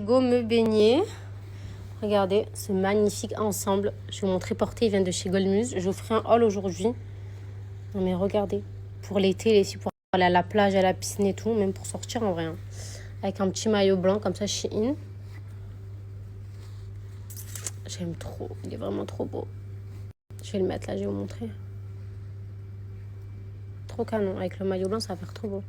go me baigner. Regardez, ce magnifique ensemble. Je vais vous montrer porté, il vient de chez Goldmuse. Je vous ferai un haul aujourd'hui. Non mais regardez, pour l'été, les filles, pour aller à la plage, à la piscine et tout, même pour sortir en vrai. Hein. Avec un petit maillot blanc comme ça, Shein. J'aime trop, il est vraiment trop beau. Je vais le mettre là, je vais vous montrer. Trop canon, avec le maillot blanc, ça va faire trop beau.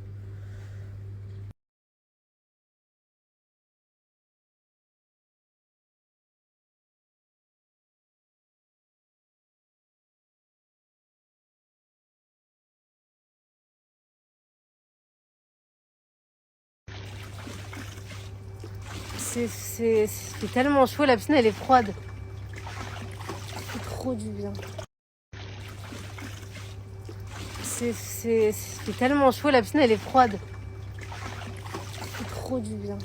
C'est tellement chaud, la piscine elle est froide. C'est trop du bien. C'est tellement chaud, la piscine elle est froide. C'est trop du bien.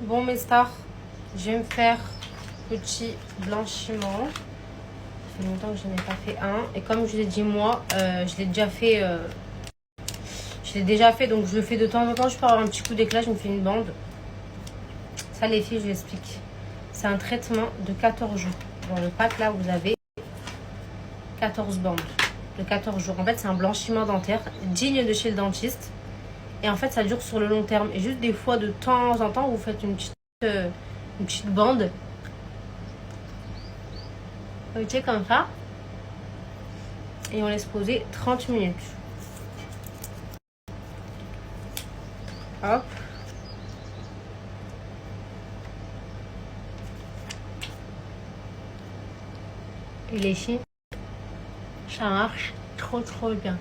Bon mes stars, je vais me faire petit blanchiment. Ça fait longtemps que je n'ai pas fait un. Et comme je vous ai dit moi, je l'ai déjà fait. Donc je le fais de temps en temps. Je peux avoir un petit coup d'éclat, je me fais une bande. Ça les filles, je vous explique. C'est un traitement de 14 jours. Dans le pack là, vous avez 14 bandes de 14 jours. En fait, c'est un blanchiment dentaire digne de chez le dentiste. Et en fait, ça dure sur le long terme. Et juste des fois, de temps en temps, vous faites une petite bande. Ok, comme ça. Et on laisse poser 30 minutes. Hop. Et les filles, ça marche trop bien.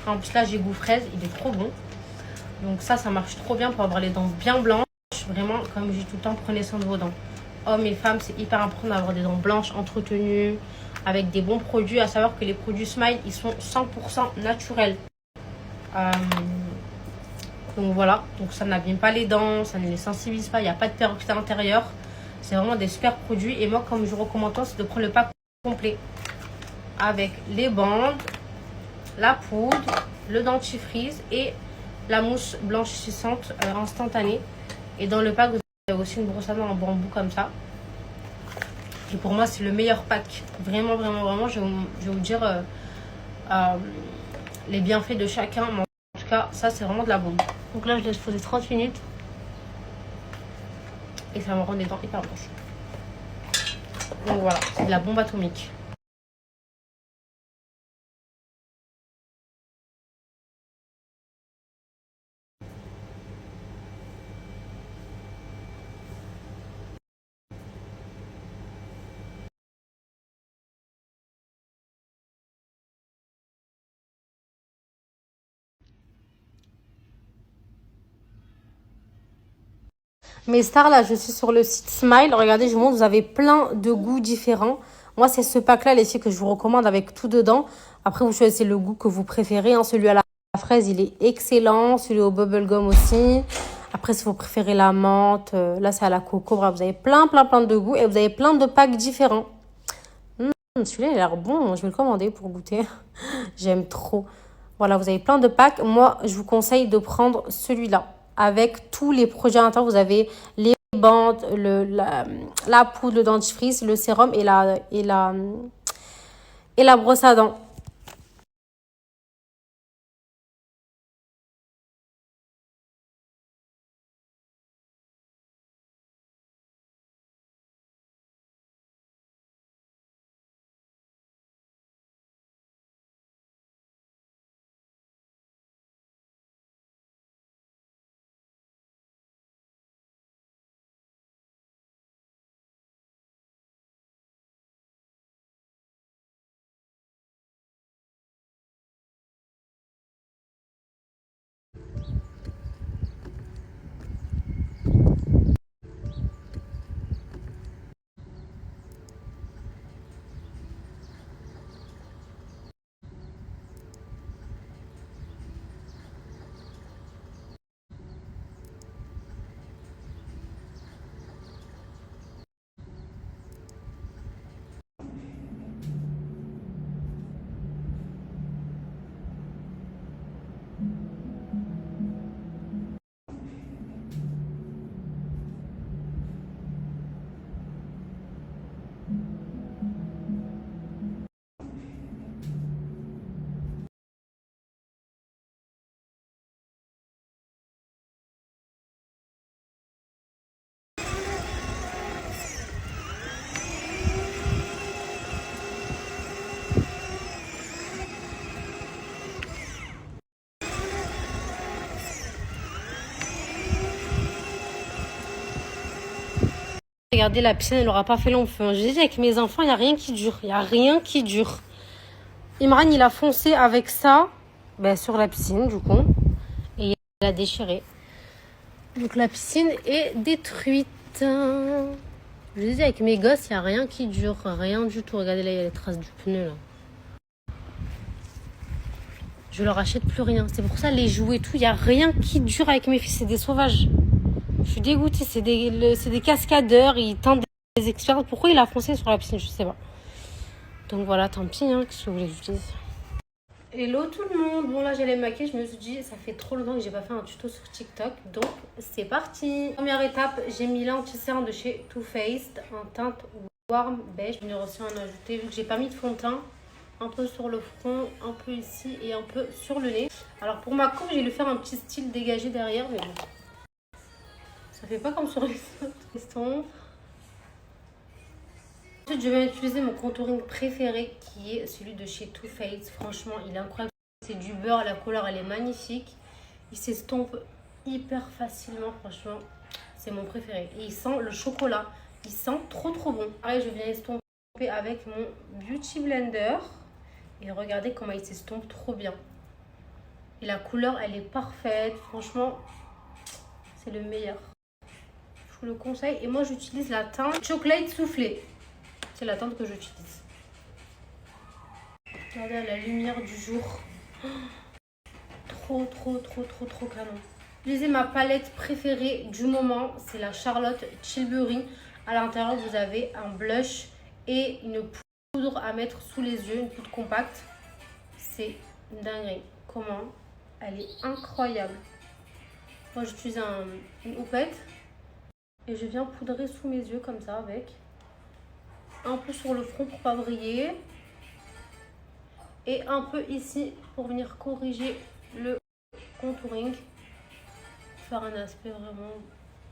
En plus là, j'ai goût fraise, il est trop bon. Donc ça marche trop bien pour avoir les dents bien blanches. Vraiment, comme je dis tout le temps, prenez soin de vos dents. Hommes et femmes, c'est hyper important d'avoir des dents blanches entretenues, avec des bons produits. À savoir que les produits Smile, ils sont 100% naturels. Donc voilà, donc ça n'abîme pas les dents, ça ne les sensibilise pas, il n'y a pas de peroxyde à l'intérieur. C'est vraiment des super produits. Et moi, comme je vous recommande, c'est de prendre le pack complet. Avec les bandes, la poudre, le dentifrice et la mousse blanchissante instantanée. Et dans le pack, vous avez aussi une brosse à dents en bambou comme ça. Et pour moi, c'est le meilleur pack. Vraiment, je vais vous dire les bienfaits de chacun. Mais en tout cas, ça, c'est vraiment de la bombe. Donc là, je laisse poser 30 minutes. Et ça me rend les dents hyper blanches. Donc voilà, c'est de la bombe atomique. Mes stars, là, je suis sur le site Smile. Regardez, je vous montre, vous avez plein de goûts différents. Moi, c'est ce pack-là, les filles, que je vous recommande avec tout dedans. Après, vous choisissez le goût que vous préférez. Hein. Celui à la fraise, il est excellent. Celui au bubblegum aussi. Après, si vous préférez la menthe, là, c'est à la coco. Bref, vous avez plein de goûts et vous avez plein de packs différents. Celui-là, il a l'air bon. Je vais le commander pour goûter. J'aime trop. Voilà, vous avez plein de packs. Moi, je vous conseille de prendre celui-là. Avec tous les produits à l'intérieur, vous avez les bandes, la poudre, le dentifrice, le sérum et la brosse à dents. regardez, la piscine, elle aura pas fait long feu. J'ai dit avec mes enfants, il n'y a rien qui dure. Il n'y a rien qui dure. Imran, il a foncé avec ça sur la piscine, du coup. Et il a déchiré. Donc la piscine est détruite. Je vous dis, avec mes gosses, il n'y a rien qui dure. Rien du tout. Regardez là, il y a les traces du pneu là. Je leur achète plus rien. C'est pour ça, les jouets et tout, il n'y a rien qui dure avec mes fils. C'est des sauvages. Je suis dégoûtée. C'est des cascadeurs. Ils tentent des experts. Pourquoi il a foncé sur la piscine? Je sais pas. Donc voilà, tant pis. Qu'est-ce que vous voulez que je dise? Hello tout le monde. Bon là, j'allais me maquiller. Je me suis dit, ça fait trop longtemps que j'ai pas fait un tuto sur TikTok. Donc, c'est parti. Première étape, j'ai mis l'anti-cerne de chez Too Faced en teinte warm beige. Je vais aussi en ajouter vu que j'ai pas mis de fond de teint. Un peu sur le front, un peu ici et un peu sur le nez. Alors pour ma coupe, j'ai dû faire un petit style dégagé derrière, mais bon. Ça fait pas comme sur les autres estompes. Ensuite, je vais utiliser mon contouring préféré qui est celui de chez Too Faced. Franchement, il est incroyable. C'est du beurre, la couleur elle est magnifique. Il s'estompe hyper facilement, franchement. C'est mon préféré. Et il sent le chocolat. Il sent trop bon. Pareil, je viens estomper avec mon Beauty Blender. Et regardez comment il s'estompe trop bien. Et la couleur, elle est parfaite. Franchement, c'est le meilleur. Je vous le conseille. Et moi, j'utilise la teinte Chocolate Soufflé. C'est la teinte que j'utilise. Regardez la lumière du jour. Trop canon. J'utilisais ma palette préférée du moment. C'est la Charlotte Tilbury. À l'intérieur, vous avez un blush et une poudre à mettre sous les yeux, une poudre compacte. C'est une dinguerie. Comment? Elle est incroyable. Moi, j'utilise une houppette et je viens poudrer sous mes yeux comme ça avec. Un peu sur le front pour pas briller. Et un peu ici pour venir corriger le contouring. Faire un aspect vraiment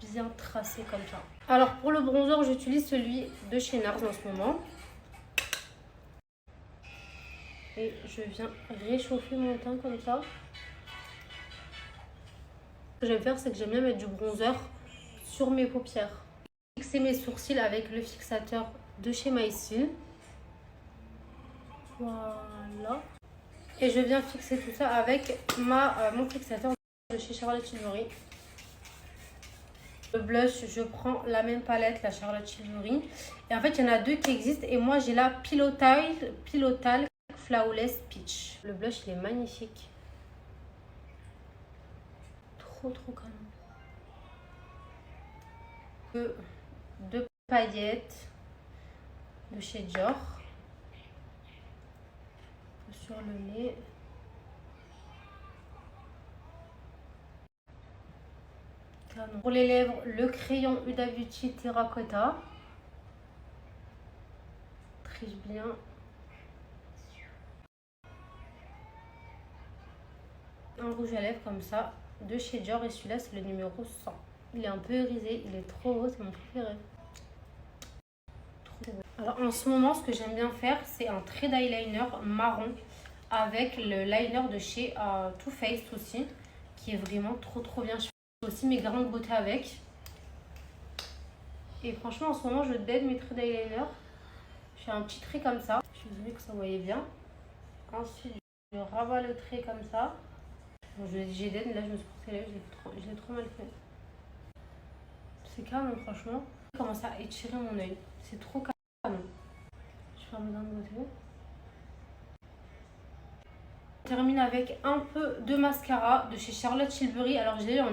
bien tracé comme ça. Alors pour le bronzer, j'utilise celui de chez NARS en ce moment. Et je viens réchauffer mon teint comme ça. Ce que j'aime faire, c'est que j'aime bien mettre du bronzer sur mes paupières. Fixer mes sourcils avec le fixateur de chez MyStyle. Voilà. Et je viens fixer tout ça avec mon fixateur de chez Charlotte Tilbury. Le blush, je prends la même palette, la Charlotte Tilbury. Et en fait, il y en a deux qui existent. Et moi, j'ai la Pilotal Flawless Peach. Le blush, il est magnifique. Trop canon. Deux paillettes de chez Dior. Sur le nez. Canon. Pour les lèvres, le crayon Huda Beauty Terracotta. Triche bien. Un rouge à lèvres comme ça de chez Dior et celui-là c'est le numéro 100. Il est un peu irisé, il est trop beau, c'est mon préféré. Trop beau. Alors en ce moment, ce que j'aime bien faire, c'est un trait d'eyeliner marron avec le liner de chez Too Faced aussi, qui est vraiment trop bien. Je fais aussi mes grains de beauté avec. Et franchement, en ce moment, je dead mes traits d'eyeliner. Je fais un petit trait comme ça. Je suis désolée que ça voyait bien. Ensuite, je rabats le trait comme ça. Bon, j'ai dead, là je me suis portée là, je l'ai trop mal fait. C'est canon, franchement. Je commence à étirer mon œil. C'est trop canon. Je ferme mes grains de beauté. Je termine avec un peu de mascara de chez Charlotte Tilbury. Alors j'ai eu en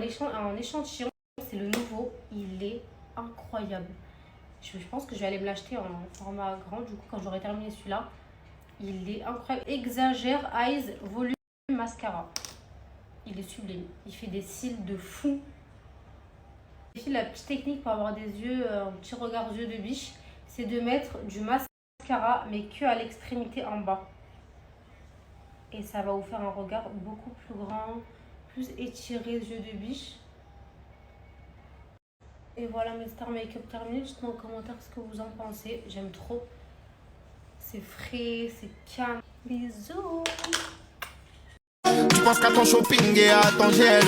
échantillon. C'est le nouveau. Il est incroyable. Je pense que je vais aller me l'acheter en format grand du coup quand j'aurai terminé celui-là. Il est incroyable. Exagère Eyes Volume Mascara. Il est sublime. Il fait des cils de fou. La petite technique pour avoir des yeux, un petit regard yeux de biche, c'est de mettre du mascara mais que à l'extrémité en bas. Et ça va vous faire un regard beaucoup plus grand, plus étiré, yeux de biche. Et voilà mes Star Makeup terminés. Dites-moi en commentaire ce que vous en pensez. J'aime trop. C'est frais, c'est calme. Bisous. Je pense qu'à ton shopping et à ton gel.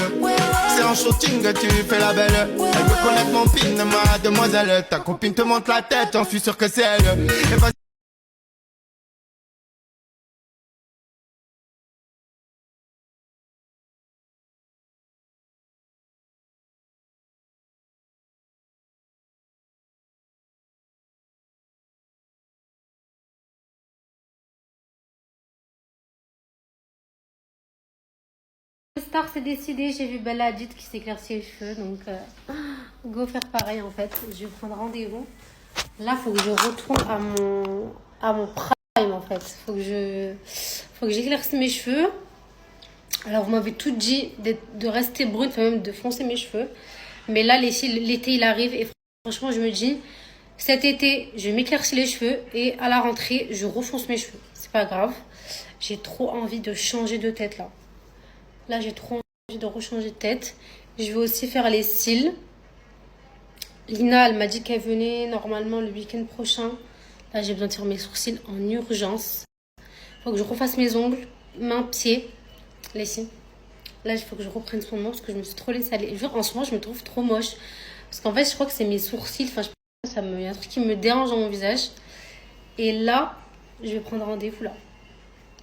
C'est en shooting que tu fais la belle. Elle veut connaître mon pin, ma demoiselle. Ta copine te monte la tête, j'en suis sûr que c'est elle. Et vas-y. Star, c'est décidé, j'ai vu Bella Hadid qui s'éclaircit les cheveux, donc go faire pareil en fait. Je vais prendre rendez-vous. Là, faut que je retourne à mon prime en fait. Faut que j'éclaircisse mes cheveux. Alors, vous m'avez tout dit de rester brune, enfin même de foncer mes cheveux. Mais là, l'été il arrive et franchement, je me dis, cet été, je m'éclaircis les cheveux et à la rentrée, je refonce mes cheveux. C'est pas grave. J'ai trop envie de changer de tête là. Là, j'ai trop envie de rechanger de tête. Je vais aussi faire les cils. Lina, elle m'a dit qu'elle venait normalement le week-end prochain. Là, j'ai besoin de faire mes sourcils en urgence. Il faut que je refasse mes ongles, mains, pieds. Là, ici. Là, il faut que je reprenne son nom parce que je me suis trop laissée aller. En ce moment, je me trouve trop moche. Parce qu'en fait, je crois que c'est mes sourcils. Enfin, je sais pas, il y a un truc qui me dérange dans mon visage. Et là, je vais prendre rendez-vous là.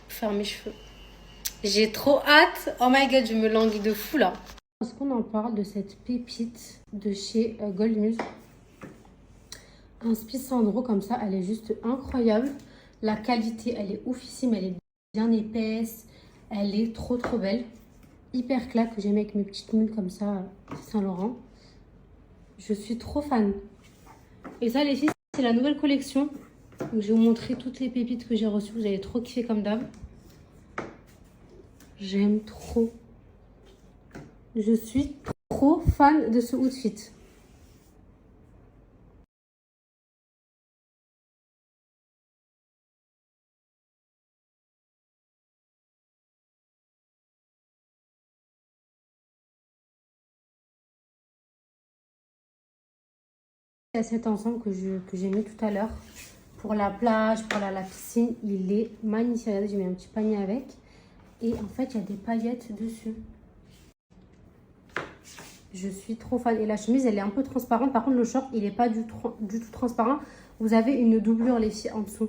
Pour faire mes cheveux. J'ai trop hâte. Oh my god, je me languis de fou là. Est-ce qu'on en parle de cette pépite de chez Gold Muse? Un Spissandro comme ça, elle est juste incroyable. La qualité, elle est oufissime, elle est bien épaisse. Elle est trop trop belle. Hyper claque que j'aime avec mes petites moules comme ça, Saint-Laurent. Je suis trop fan. Et ça les filles, c'est la nouvelle collection. Donc, je vais vous montrer toutes les pépites que j'ai reçues. Vous allez trop kiffer comme d'hab. J'aime trop. Je suis trop fan de ce outfit. C'est cet ensemble que j'ai mis tout à l'heure. Pour la plage, pour la piscine, il est magnifique. Regardez, j'ai mis un petit panier avec. Et en fait, il y a des paillettes dessus. Je suis trop fan. Et la chemise, elle est un peu transparente. Par contre, le short, il n'est pas du tout transparent. Vous avez une doublure, les filles, en dessous.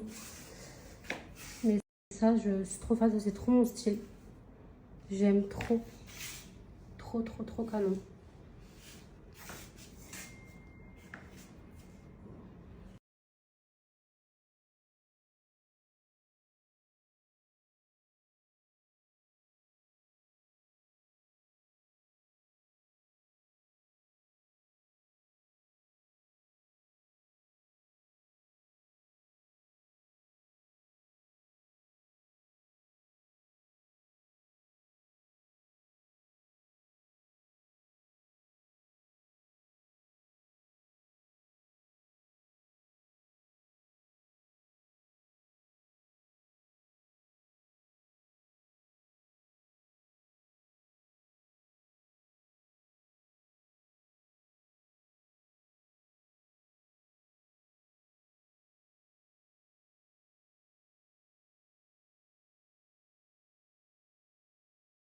Mais ça, je suis trop fan. C'est trop mon style. J'aime trop. Trop, trop, trop canon.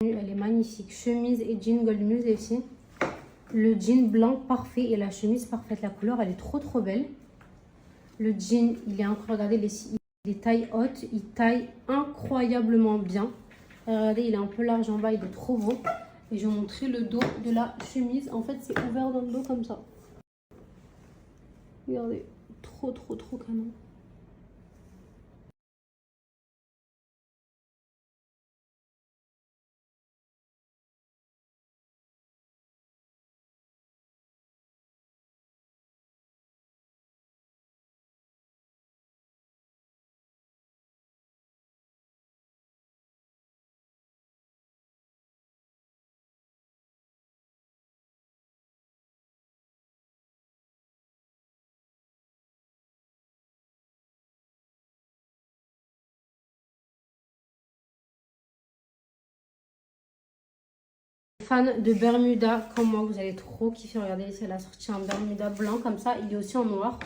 Elle est magnifique. Chemise et jean Gold Muse ici. Le jean blanc parfait et la chemise parfaite. La couleur, elle est trop trop belle. Le jean, il est incroyable. Regardez, il est taille haute. Il taille incroyablement bien. Regardez, il est un peu large en bas. Il est trop beau. Et je vais vous montrer le dos de la chemise. En fait, c'est ouvert dans le dos comme ça. Regardez, trop trop trop canon. Fan de Bermuda comme moi, vous allez trop kiffer. Regardez, elle a sorti un Bermuda blanc comme ça. Il est aussi en noir.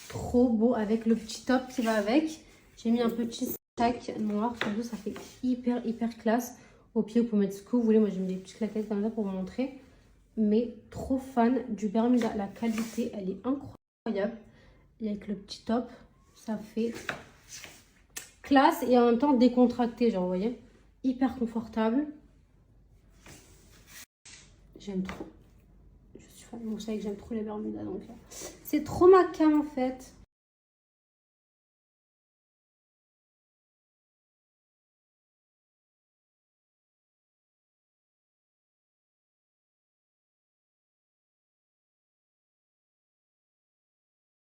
Trop beau avec le petit top qui va avec. J'ai mis un petit sac noir. Ça fait hyper hyper classe. Au pied, vous pouvez mettre ce que vous voulez. Moi, j'ai mis des petites claquettes comme ça pour vous montrer. Mais trop fan du Bermuda. La qualité, elle est incroyable. Et avec le petit top, ça fait classe et en même temps décontracté. Genre, vous voyez, hyper confortable. J'aime trop. Je suis fan. Vous savez que j'aime trop les Bermudas. Donc, c'est trop ma cam en fait.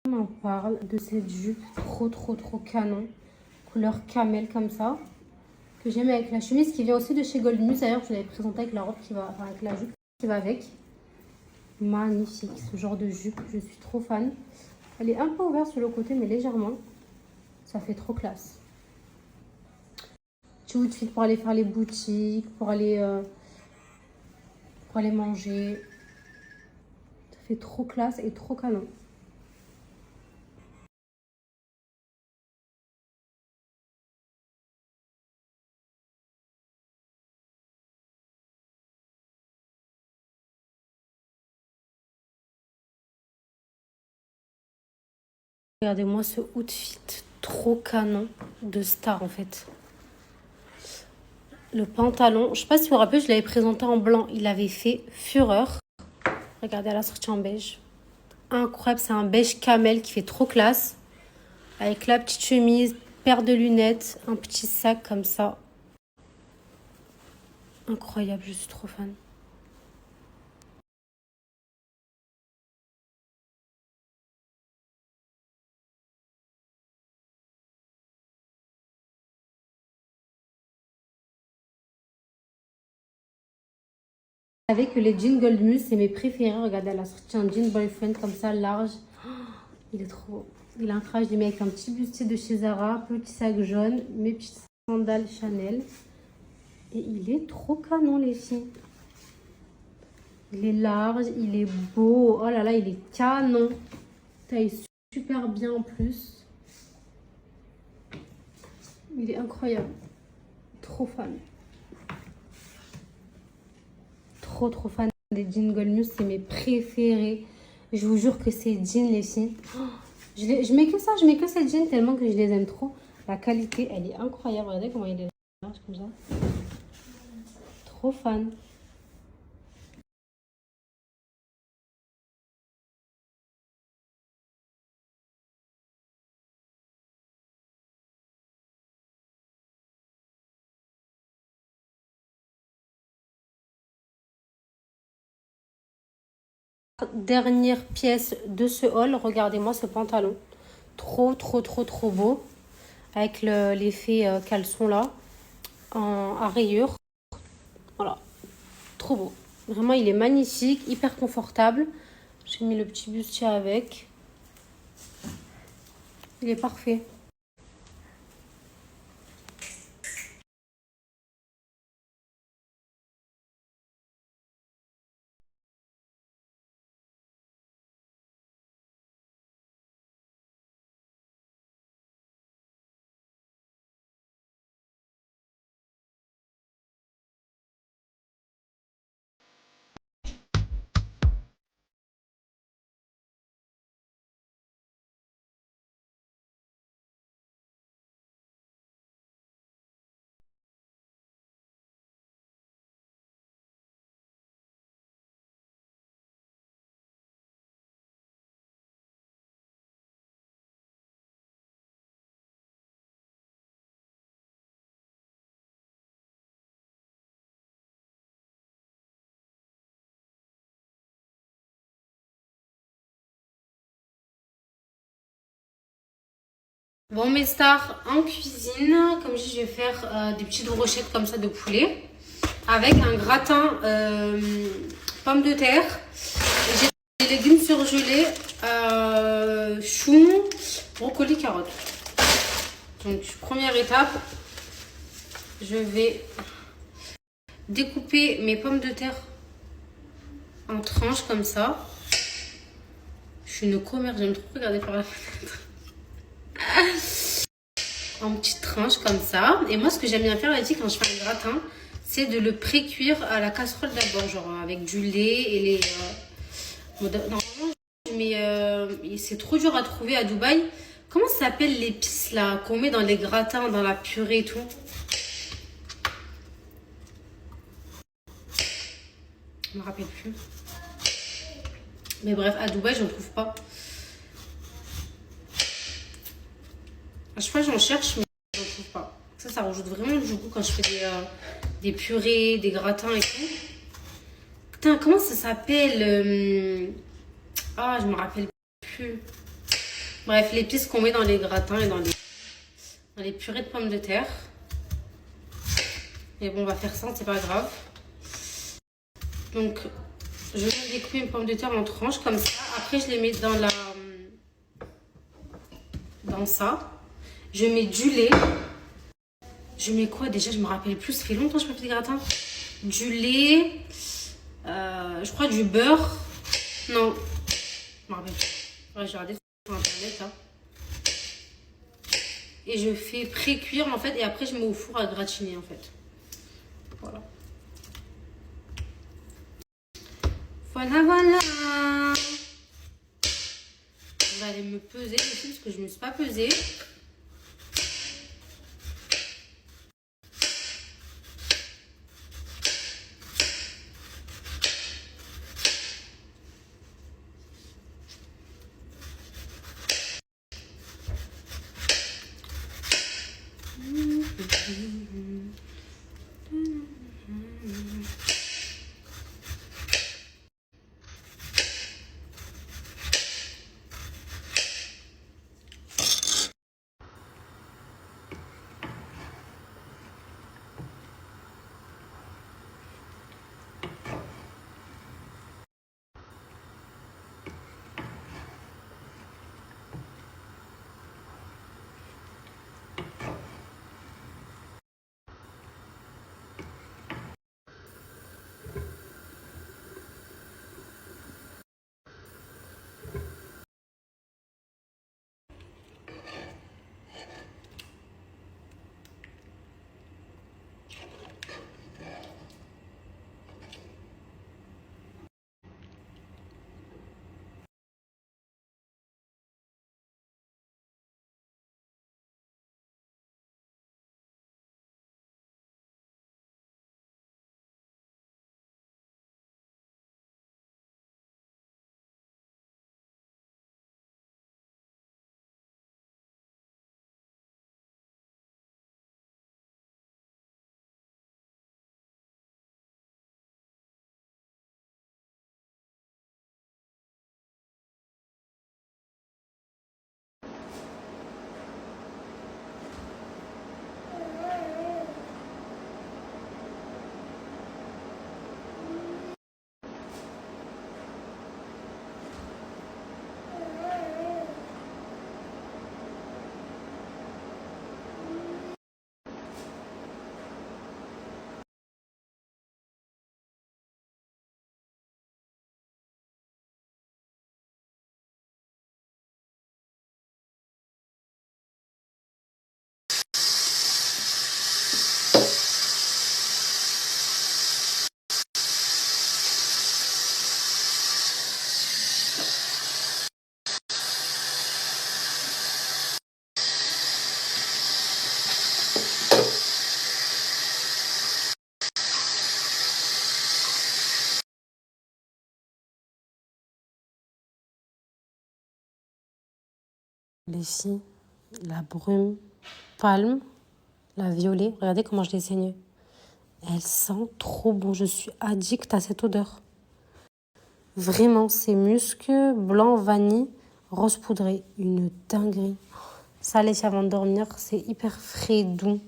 On en parle de cette jupe trop canon. Couleur camel comme ça. Que j'aime avec la chemise qui vient aussi de chez Goldmus. D'ailleurs, je l'avais présenté avec la robe qui va, enfin avec la jupe qui va avec. Magnifique, ce genre de jupe, je suis trop fan. Elle est un peu ouverte sur le côté, mais légèrement. Ça fait trop classe. Petit outfit pour aller faire les boutiques, pour aller manger. Ça fait trop classe et trop canon. Regardez-moi ce outfit trop canon de star en fait. Le pantalon, je sais pas si vous vous rappelez, je l'avais présenté en blanc. Il avait fait fureur. Regardez, elle a sorti en beige. Incroyable, c'est un beige camel qui fait trop classe. Avec la petite chemise, paire de lunettes, un petit sac comme ça. Incroyable, je suis trop fan. Vous savez que les jeans Goldmus, c'est mes préférés. Regardez, elle a sorti un jean boyfriend comme ça, large. Oh, il est trop beau. Il a un traje, je l'ai mis avec un petit bustier de chez Zara, petit sac jaune, mes petites sandales Chanel. Et il est trop canon, les filles. Il est large, il est beau. Oh là là, il est canon. Taille super bien en plus. Il est incroyable. Trop fan. Trop fan des jeans Goldmus, c'est mes préférés. Je vous jure que ces jeans, les filles, oh, je mets que ça, je mets que ces jeans tellement que je les aime trop. La qualité, elle est incroyable. Regardez comment il est large comme ça. Trop fan. Dernière pièce de ce haul, regardez-moi ce pantalon. Trop beau. Avec l'effet caleçon là, à rayures. Voilà, trop beau. Vraiment, il est magnifique, hyper confortable. J'ai mis le petit bustier avec. Il est parfait. Bon, mes stars en cuisine, comme je dis, je vais faire des petites brochettes comme ça de poulet avec un gratin pommes de terre. J'ai des légumes surgelés, choux, brocolis, carottes. Donc, première étape, je vais découper mes pommes de terre en tranches comme ça. Je suis une commère, j'aime trop regarder par la fenêtre. En petites tranches comme ça. Et moi, ce que j'aime bien faire, les filles, quand je fais un gratin, c'est de le pré-cuire à la casserole d'abord, genre avec du lait et les... normalement, mais c'est trop dur à trouver à Dubaï. Comment ça s'appelle l'épice là qu'on met dans les gratins, dans la purée et tout? Je me rappelle plus. Mais bref, à Dubaï, j'en trouve pas. À chaque fois, j'en cherche, mais j'en trouve pas. Ça rajoute vraiment du goût quand je fais des purées, des gratins et tout. Putain, comment ça s'appelle Ah, je me rappelle plus. Bref, l'épice qu'on met dans les gratins et dans les purées de pommes de terre. Mais bon, on va faire ça, c'est pas grave. Donc, je vais découper mes pommes de terre en tranches comme ça. Après, je les mets dans ça. Je mets du lait. Je mets quoi déjà? Je me rappelle plus. Ça fait longtemps que je fais des gratins. Du lait. Je crois du beurre. Non. Je me rappelle plus. Ouais, j'ai regardé sur internet là. Et je fais pré-cuire en fait. Et après, je mets au four à gratiner en fait. Voilà. Voilà. Vous allez me peser aussi parce que je ne me suis pas pesée. Les filles, la brume, palme, la violet. Regardez comment je les saigne. Elle sent trop bon. Je suis addict à cette odeur. Vraiment, c'est musc, blanc, vanille, rose poudré. Une dinguerie. Ça, les filles, avant de dormir, c'est hyper frais, doux.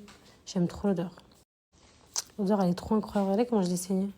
J'aime trop l'odeur. L'odeur, elle est trop incroyable. Regardez comment je les saigne.